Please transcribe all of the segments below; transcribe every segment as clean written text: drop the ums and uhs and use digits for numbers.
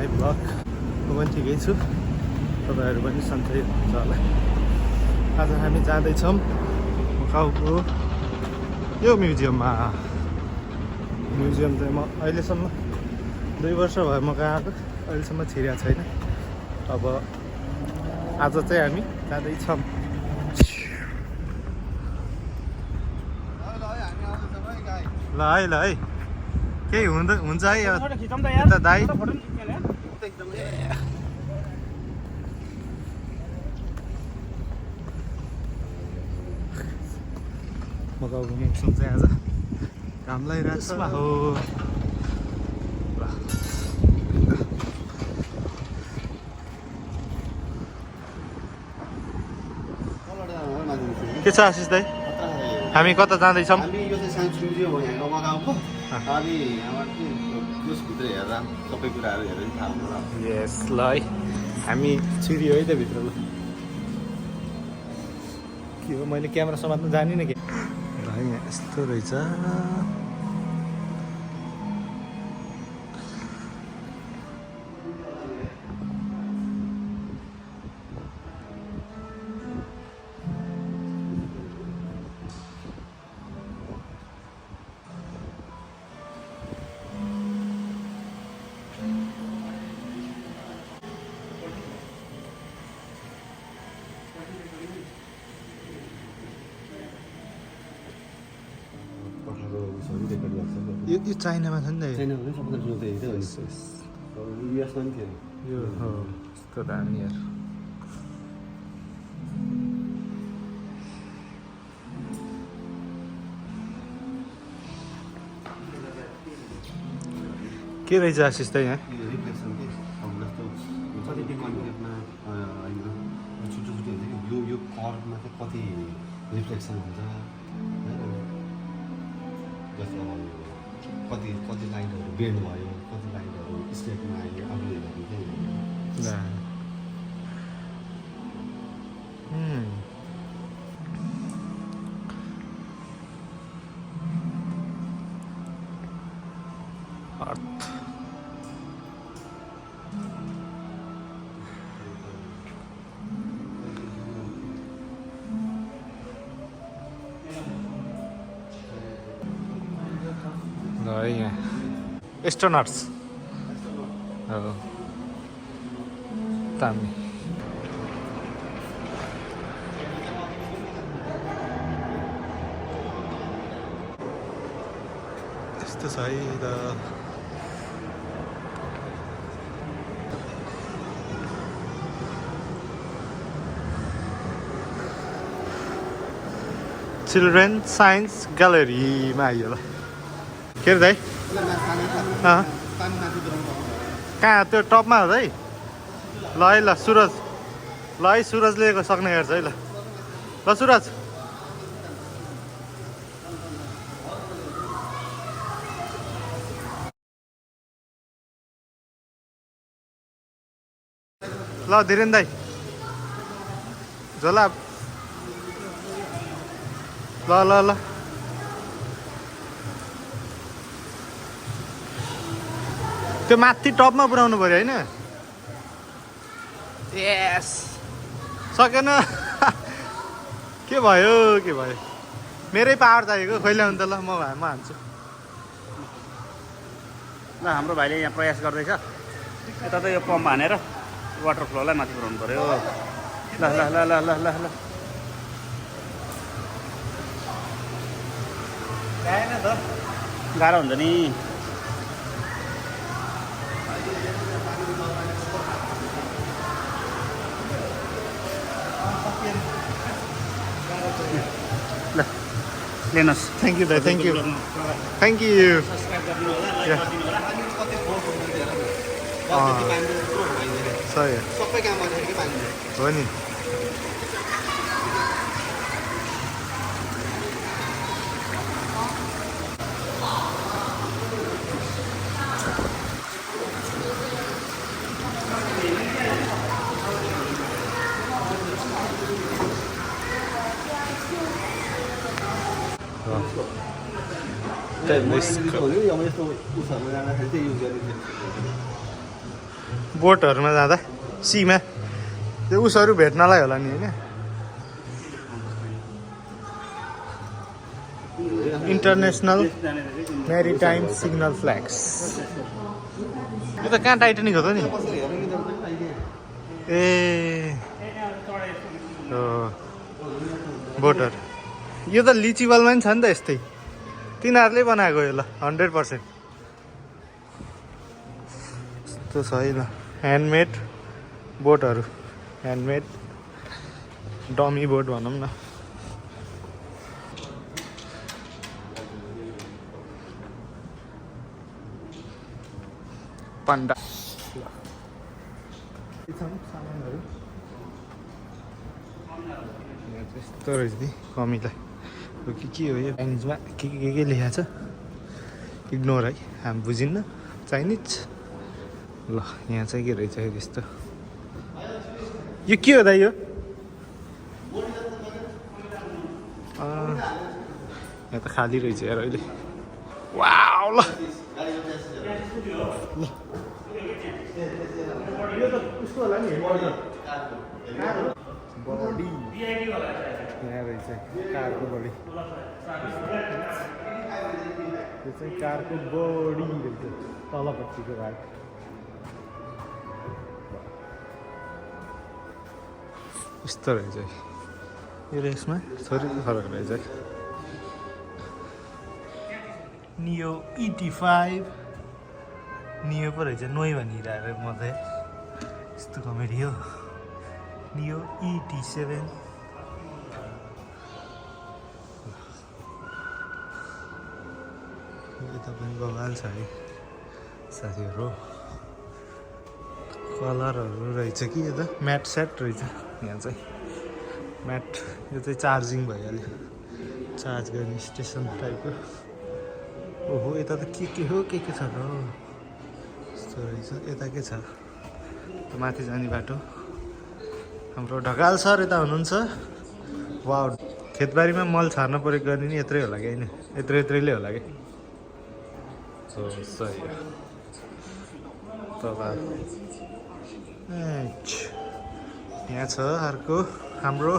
My blog. म पनि ठिकै छु, तपाईँहरू पनि सन्चै हुनुहुन्छ होला। आज हामी जाँदैछौँ मकाउको यो म्युजियममा। म्युजियम चाहिँ म अहिलेसम्म 2 वर्ष भयो म कहाँ आएको, अहिलेसम्म छिरेको छैन। अब आज चाहिँ हामी जाँदैछौँ। ल है केही हुन्छ है यता दाइ। मकाउको मौसम चाहिँ आज घाम लागिरहेको छ हो। के छ आशिष दाइ, हामी कता जाँदैछौँ? हामी यो चाहिँ साइन्स म्युजियम हो यहाँको मकाउको। अनि यहाँ त्यसभित्र हेर्दा सबै कुराहरू हेरेर थाहा हुन्छ। यस ल है, हामी छिरियो है त भित्र। ल के हो, मैले क्यामेरा समात्नु जानिनँ के। ल यहाँ यस्तो रहेछ। यो चाइनामा छ नि त। चाइनामा सबैजना जोड्दै थियो नि। युएसमा पनि थियो यो हो यस्तो दामी यार। के रहेछ आशिष त यहाँ? रिफ्लेक्सन के अब जस्तो कति कन्टेन्टमा छुट्टो छुट्टो हुन्छ कि यो कर्डमा चाहिँ कति रिफ्लेक्सन हुन्छ, जस्तो अब कति कति लाइनहरू बेन्ड भयो, कति लाइनहरू स्ट्रेटमा आयो, अब हेर्नु चाहिँ अर्थ है यहाँ एस्ट्रोनट्स हो दामी। त्यस्तो छ है त। चिल्ड्रेन साइन्स ग्यालेरीमा आइयो। ल के अरे दाइ? कहाँ त्यो टपमा हो है? ल है ल सुरज, ल है सुरजले सक्ने हेर्छ है। ल ल सुरज ल धीरेन दाइ झोला ल ल ल त्यो माथि टपमा पुऱ्याउनु पऱ्यो होइन? यस सकेन। के भयो के भयो, मेरै पावर चाहिएको। कहिले हुन्छ ल म हान्छु। ल हाम्रो भाइले यहाँ प्रयास गर्दैछ, यता त यो पम्प हानेर वाटर फ्लोलाई माथि पुऱ्याउनु पऱ्यो। ल ल ल ल ल ल ल गाह्रो हुन्छ नि। ल लिनुहोस्। थ्याङ्क यू दाइ, थ्याङ्क यू थ्याङ्क यू। सही सबै काम गर्दाखेरि के पानी हो नि। अब यस्तो उसहरमा जाँदाखेरि चाहिँ युज गर्ने बोटहरूमा जाँदा सीमा त्यो उसहरू भेट्नलाई होला नि होइन इन्टरनेसनल मेरिटाइम सिग्नल फ्ल्याग्स यो त कहाँ टाइटानिक हो त नि ए बोटर यो त लिचिबलमा पनि छ नि त यस्तै तिनीहरूले बनाएको यो ल 100% यस्तो छैन ह्यान्डमेड बोटहरू ह्यान्डमेड डमी बोट भनौँ न पन्डा सामानहरू यस्तो रहेछ नि कमीलाई के हो यो चाइनिजमा के लेखेको छ इग्नोर है हामी बुझिन्न चाइनिज ल यहाँ चाहिँ के रहेछ यस्तो यो के हो त यो यहाँ त खाली रहेछ यार अहिले वाउ ल यो त उसको होला नि बडी यहाँ रहेछ कारको बडी यो चाहिँ कारको बडी रहेछ तलपट्टिको भाग यस्तो रहेछ यो रेसमा थोरै फरक रहेछ नियो ET5 नियो पो रहेछ नोइ भनिरहेको म त यस्तो कमेडी हो नियो ET7 यता पनि बगाल छ है साथीहरू कलरहरू रहेछ कि यो त म्याट सेट रहेछ यहाँ चाहिँ म्याट यो चाहिँ चार्जिङ भइहाल्यो चार्ज गर्ने स्टेसन टाइपको ओहो यता त के हो के छ र यस्तो रहेछ यता के छ माथि जाने बाटो हाम्रो ढकाल सर यता हुनुहुन्छ वा खेतबारीमा मल छर्न प्रयोग गर्ने नि यत्रै होला कि होइन यत्रैले होला कि सही हो यहाँ छ अर्को हाम्रो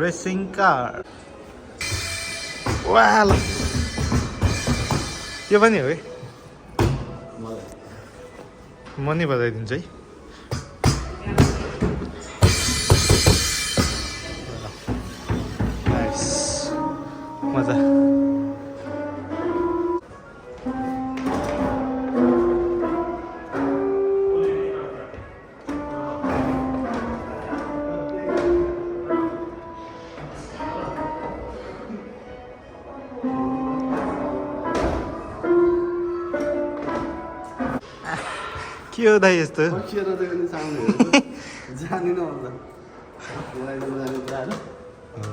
रेसिङ कार वा यो पनि हो है म नि बजाइदिन्छु है नाइस मजा के हो दाइ यस्तो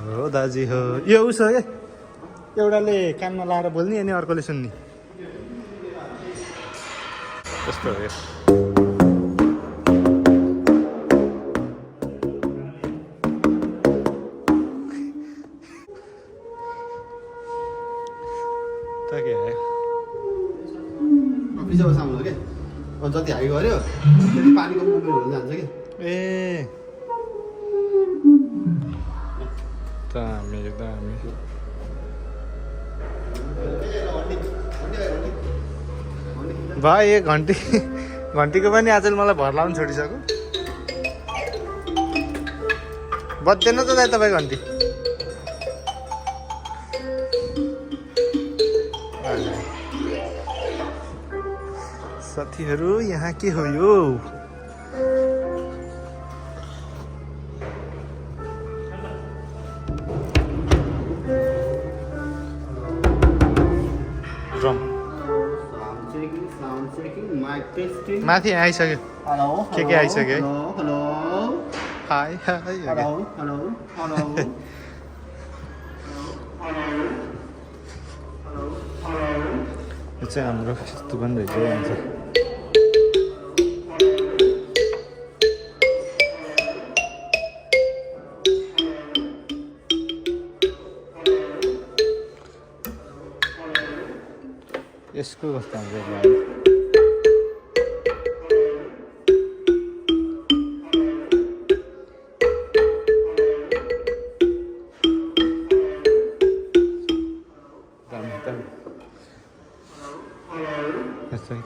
हो दाजु हो यो उसो क्या एउटाले कानमा लाएर बोल्ने अनि अर्कोले सुन्ने कस्तो हो त के जति हाई गऱ्यो त्यति पानीको मुभमेन्ट हुन जान्छ कि ए दामी दामी भाइ घन्टीको पनि आजले मलाई भर लाउनु छोडिसक्यो बज्दैन त दाइ तपाईँ घन्टी साथीहरू यहाँ के हो यो ड्रम माथि आइसक्यो के आइसक्यो हाई हाई यो चाहिँ हाम्रो यस्तो पनि रहेछ यसको कस्तो हुन्छ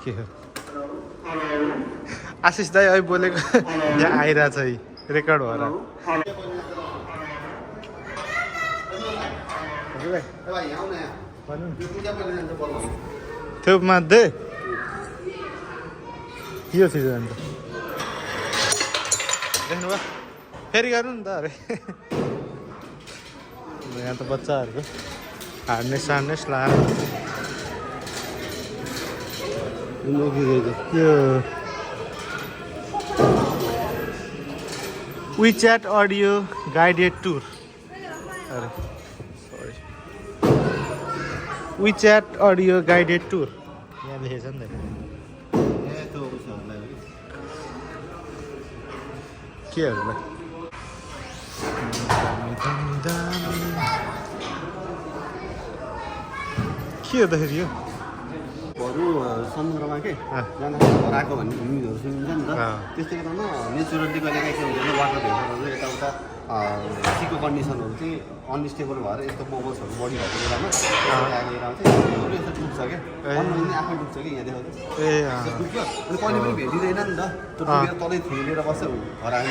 के हो आशिष दाई अहिले बोलेको यहाँ आइरहेछ है रेकर्ड भएर त्यो माध्दै यो चिज अन्त देख्नुभयो फेरि गर्नु नि त अरे यहाँ त बच्चाहरूको हार्नेस सार्नेस लाएर यो WeChat अडियो गाइडेड टुर अरे sorry WeChat audio guided tour यहाँ लेखेछ नि त केहरूलाई के गर्दाखेरि यो अरू समुद्रमा के जाँदाखेरि हराएको भन्ने न्युजहरू सुनिन्छ नि त त्यस्तै बेलामा नेचुरली कहिले काहीँ के हुन्छ वाटर भेपरहरू यताउता सीको कन्डिसनहरू चाहिँ अनस्टेबल भएर यस्तो बबल्सहरू बढी भएको बेलामा चाहिँ यस्तो डुब्छ क्या अन्य आफै डुब्छ कि यहाँ देखाउँछ ए डुब्छ अनि कहिले पनि भेटिँदैन नि त त्यो डुबेर तलै थुनेर बस्छ हरायो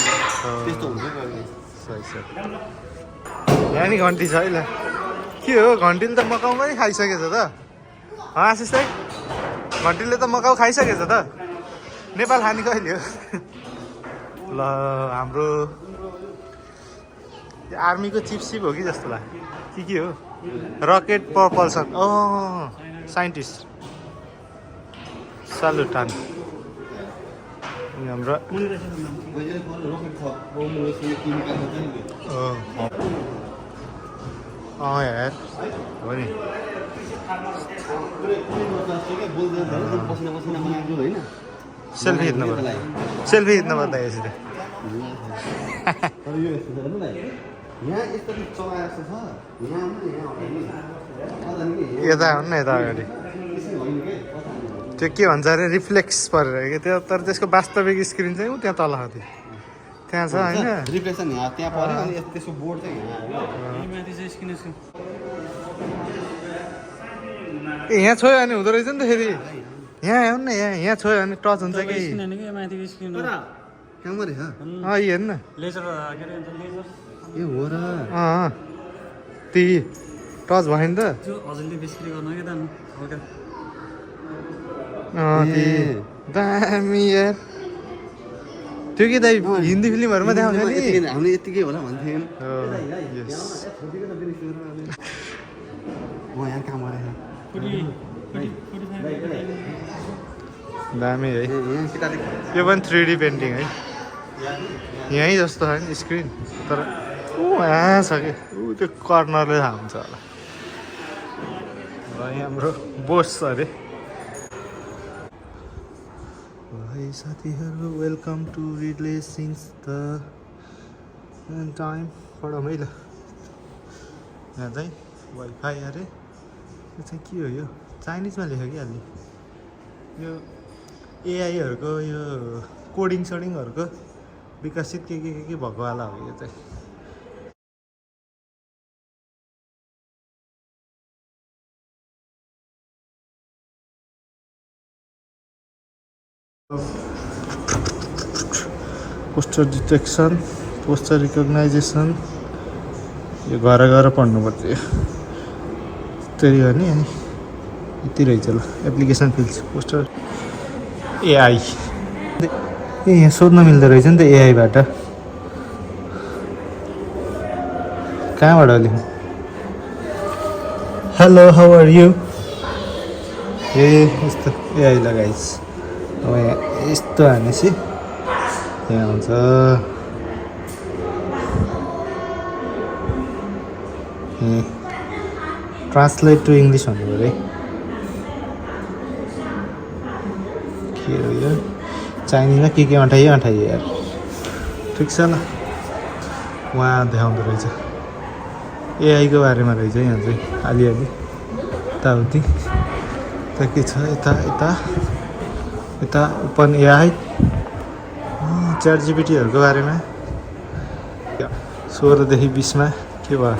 त्यस्तो हुन्छ कहिले सही सही यहाँ नि घन्टी छ है ल के हो घन्टीले त मकाउ पनि खाइसकेछ त आशिष दाइ घन्टीले त मकाउ खाइसकेछ त नेपाल खाने कहिले हो ल हाम्रो आर्मीको चिपसिप हो कि जस्तो लाग्यो के हो रकेट प्रपल्सन साइन्टिस्ट सालुटान हाम्रो यार हो नि सेल्फी खिच्नु पर्दा यसरी यता हुन् न यता अगाडि त्यो के भन्छ अरे रिफ्लेक्स परेर क्या त्यो तर त्यसको वास्तविक स्क्रिन चाहिँ त्यहाँ तल थियो त्यहाँ छ होइन रिफ्लेक्सन त्यहाँ पर्यो अनि त्यसको बोर्ड चाहिँ ए यहाँ छोयो भने हुँदो रहेछ नि त फेरि यहाँ आउनु न यहाँ छोयो भने टच हुन्छ कि कहाँ मरे हेर्नु न ए हो र ती टच भयो नि त दामी यार त्यो के दाइ हिन्दी फिल्महरूमा देखाउँछ नि हामीले यतिकै होला भन्थ्यौँ यहाँ कहाँ मरे दामी है यो पनि 3D पेन्टिङ है यहीँ जस्तो छ नि स्क्रिन तर यहाँ छ कि त्यो कर्नरले थाहा हुन्छ होला यहाँ हाम्रो बोस छ अरे है साथीहरू वेलकम टु रिले सिन्स द टाइम पढौँ है ल यहाँ चाहिँ वाइफाई अरे यो चाहिँ के हो यो चाइनिजमा लेख्यो कि अलि यो एआईहरूको यो कोडिङ सोडिङहरूको विकसित के भएको वाला हो यो चाहिँ पोस्टर डिटेक्सन पोस्टर रिकग्नाइजेसन यो घर गएर पढ्नुपर्छ यो त्यही हो नि अनि यति रहेछ ल एप्लिकेसन फिल्ड्स पोस्टर एआई ए यहाँ सोध्न मिल्दो रहेछ नि त एआईबाट कहाँबाट लेख्नु हेलो हाउ आर यु ए यस्तो एआई लगाइस् अब यहाँ यस्तो हानेपछि यहाँ हुन्छ ट्रान्सलेट टु इङ्ग्लिस भन्नु पऱ्यो के हो यो चाइनिजमा के अँठाइयो यार ठिक छ ल उहाँ देखाउँदो रहेछ एआईको बारेमा रहेछ यहाँ चाहिँ अलिअलि यताउति त के छ यता ओपन एआई च्याट जिपिटीहरूको बारेमा 16 देखि 20 मा के भयो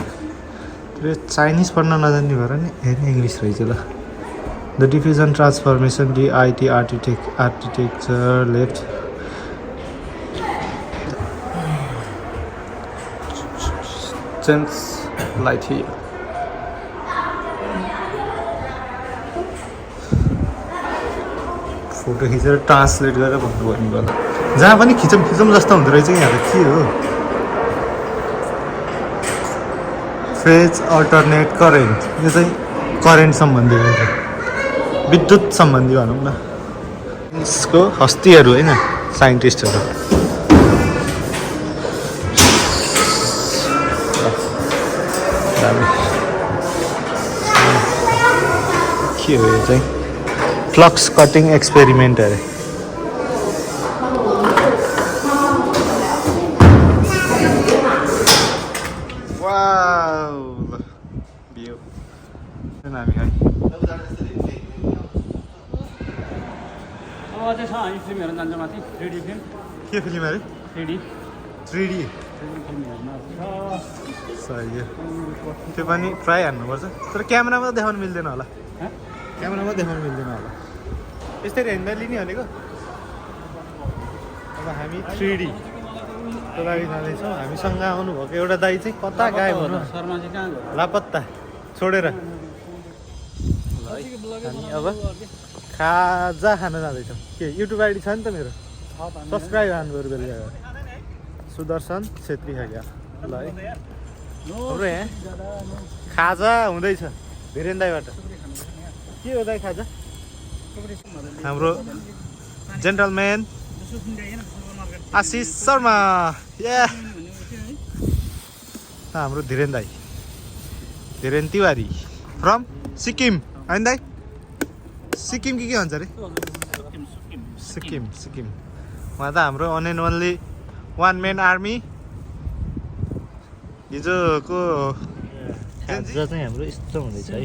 चाइनिज पढ्न नजान्ने भएर नि हेर्ने इङ्ग्लिस रहेछ ल The diffusion transformation DIT architecture left. Change light here. Photo खिचेर ट्रान्सलेट गरेर भन्नुपर्ने होला जहाँ पनि खिचौँ जस्तो हुँदो रहेछ यहाँ त के हो फेज अल्टरनेट करेन्ट यो चाहिँ करेन्ट सम्बन्धी हो विद्युत सम्बन्धी भनौँ न यसको हस्तीहरू होइन साइन्टिस्टहरू के हो यो चाहिँ फ्लक्स कटिङ एक्सपेरिमेन्ट अरे वाउ भ्यू हामी खै अब चाहिँ छ हामी फिल्म हेर्न जान्छ माथि 3D फिल्म के फिल्म अरे 3D 3D फिल्म हेर्न सही हो त्यो पनि ट्राई हान्नुपर्छ तर क्यामेरामा त देखाउनु मिल्दैन होला क्यामेरामा देखाउनु मिल्दैन होला यसरी हेर्दा लिने भनेको अब हामी 3D को लागि जाँदैछौँ हामीसँग आउनुभएको एउटा दाइ चाहिँ कता गायब हुनु शर्मा चाहिँ कहाँ गयो लापत्ता छोडेर हामी अब खाजा खान जाँदैछौँ के युट्युब आइडी छ नि त मेरो सब्सक्राइब हान्नु पऱ्यो बेलुका सुदर्शन छेत्री खाजा ल है हाम्रो यहाँ खाजा हुँदैछ धिरेन दाईबाट के हो दाई खाजा हाम्रो जेन्टलम्यान आशिष शर्मा हाम्रो धिरेन दाई धिरेन तिवारी फ्रम सिक्किम होइन दाई सिक्किम के भन्छ अरे सिक्किम उहाँ त हाम्रो one and only one man army हिजोको खाजा चाहिँ हाम्रो यस्तो हुँदैछ है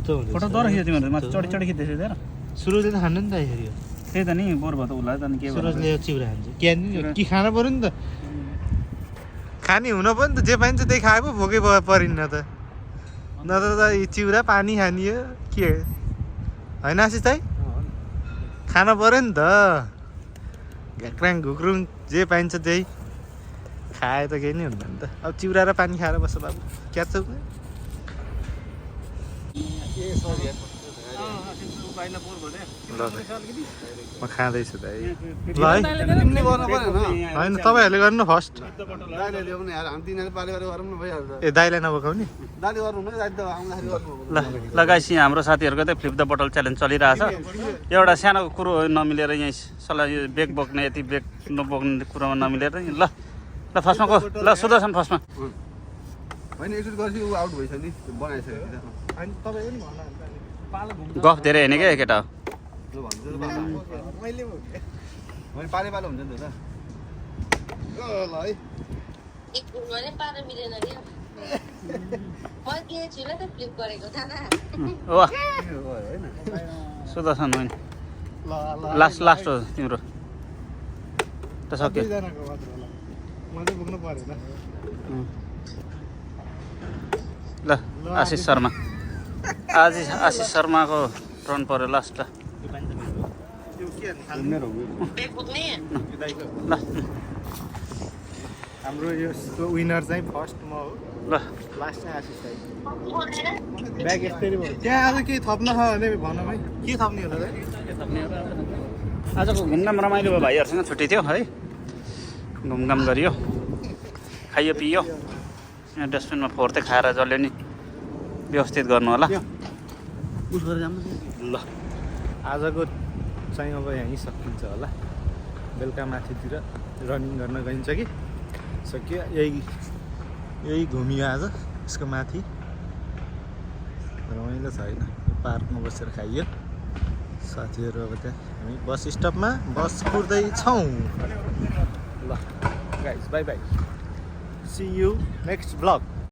फोटो तर खिच्यो तिमीहरू माथि चढी खिच्दैछ त्यहाँ सुरजले त खानु नि त यसरी त्यही त नि बोर भयो त उसलाई त के सुरजले चिउरा खान्छ कि खानु पऱ्यो नि त खाने हुन पनि त जे पाइन्छ त्यही खाए पो भोकै परिन्न त नत्र त चिउरा पानी खाने हो के होइन आशिष दाइ खानु पऱ्यो नि त घ्याक्राङ घुक्रुङ जे पाइन्छ त्यही खाए त केही नै हुँदैन त अब चिउरा र पानी खाएर बस्छ बाबु क्या छ म खाँदैछु दाइ ल है होइन तपाईँहरूले गर्नु फर्स्ट ए दाइलाई नबोकाउने ल गाइस यहाँ हाम्रो साथीहरूको चाहिँ फ्लिप द बोटल च्यालेन्ज चलिरहेछ एउटा सानो कुरो नमिलेर यहीँ सल्लाह यो बेग बोक्ने यति बेग नबोक्ने कुरोमा नमिलेर ल ल फर्स्टमा को ल सुदर्शन फर्स्टमा होइन एकचोटि गर्छु ऊ आउट भइसक्यो नि बनाइसक्यो गफ धेरै होइन क्या केटा मैले पाले पालो हुन्छ नि त ल है सुदर्शन होइन लास्ट हो तिम्रो त सक्यो ल आशिष शर्मा आशिष शर्माको टर्न पर्यो लास्ट ल हाम्रो यसको विनर चाहिँ फर्स्ट म हो ल लास्ट चाहिँ आशिष दाइ ब्याग यस्तरी भयो त्यहाँ आज केही थप्न छ भने भनौँ है के थप्ने होला दाइ आजको घुमघाम रमाइलो भयो भाइहरूसँग छुट्टी थियो है घुमघाम गरियो खाइयो पियो यहाँ डस्टबिनमा फोहोर चाहिँ खाएर जसले नि व्यवस्थित गर्नु होला ल आजको चाहिँ अब यहीँ सकिन्छ होला बेलुका माथितिर रनिङ गर्न गइन्छ कि सक्यो यही घुमियो आज यसको माथि रमाइलो छ होइन पार्कमा बसेर खाइयो साथीहरू अब त्यहाँ हामी बस स्टपमा बस कुर्दैछौँ ल guys bye bye see you next blog